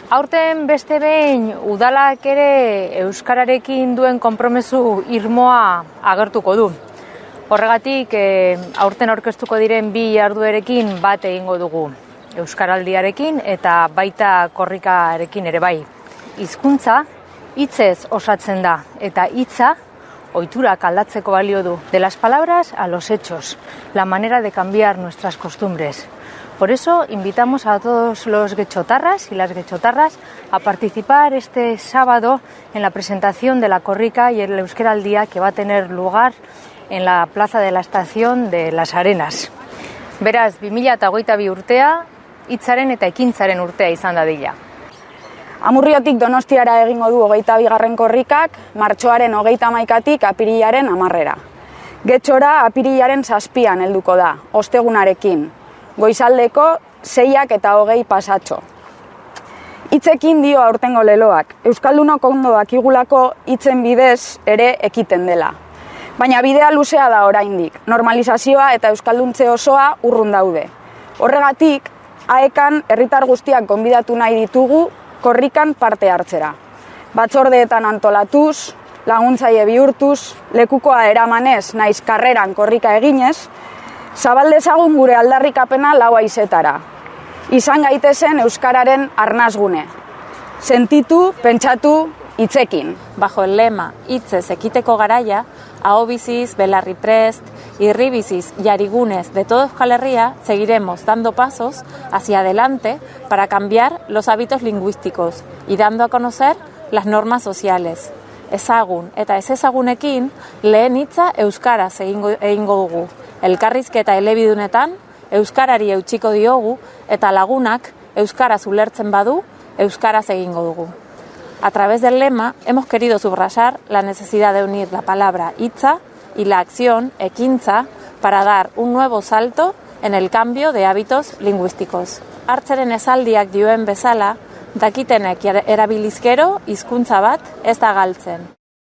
Aurten beste behin udalak ere euskararekin duen konpromezu irmoa agertuko du. Horregatik aurten aurkeztuko diren bi jarduerekin bat egingo dugu. Euskaraldiarekin eta baita korrikarekin ere bai. Hizkuntza hitzez osatzen da eta hitza ohiturak aldatzeko balio du. De las palabras a los hechos, la manera de cambiar nuestras costumbres. Por eso invitamos a todos los guechotarras y las guechotarras a participar este sábado en la presentación de la korrika y el Euskaraldia que va a tener lugar en la plaza de la estación de Las Arenas. Beraz, 2022 urtea, hitzaren eta ekintzaren urtea izan dadila. Amurriotik Donostiara egingo du 22. korrikak, martxoaren 31tik apirilaren 10. Getxora apirilaren 7 helduko da, ostegunarekin. Goizaldeko 6 eta 20 pasatxo. Hitzekin dio aurtengo leloak. Euskaldunok ondo dakigulako hitzen bidez ere ekiten dela. Baina bidea luzea da oraindik. Normalizazioa eta euskalduntze osoa urrun daude. Horregatik, AEKan herritar guztiak gonbidatu nahi ditugu korrikan parte hartzera. Batzordeetan antolatuz, laguntzaile bihurtuz, lekukoa eramanez naiz karreran korrika eginez, zabal dezagun gure aldarrikapena 4 haizetara. Izan gaitezen euskararen arnasgune. Sentitu, pentsatu, hitzekin. Bajo el lema hitzez ekiteko garaia, aho biziz, belarri prest, irri biziz y arigunes de toda Euskal Herria, seguiremos dando pasos hacia adelante para cambiar los hábitos lingüísticos y dando a conocer las normas sociales. Ezagun eta ez ezagunekin lehen hitza euskaraz egingo dugu. Elkarrizketa elebidunetan euskarari eutsiko diogu eta lagunak euskaraz ulertzen badu euskaraz egingo dugu. A través del lema hemos querido subrayar la necesidad de unir la palabra hitza y la acción ekintza para dar un nuevo salto en el cambio de hábitos lingüísticos. Hartzeren esaldiak dioen bezala, dakitenek erabilizkero hizkuntza bat ez da galtzen.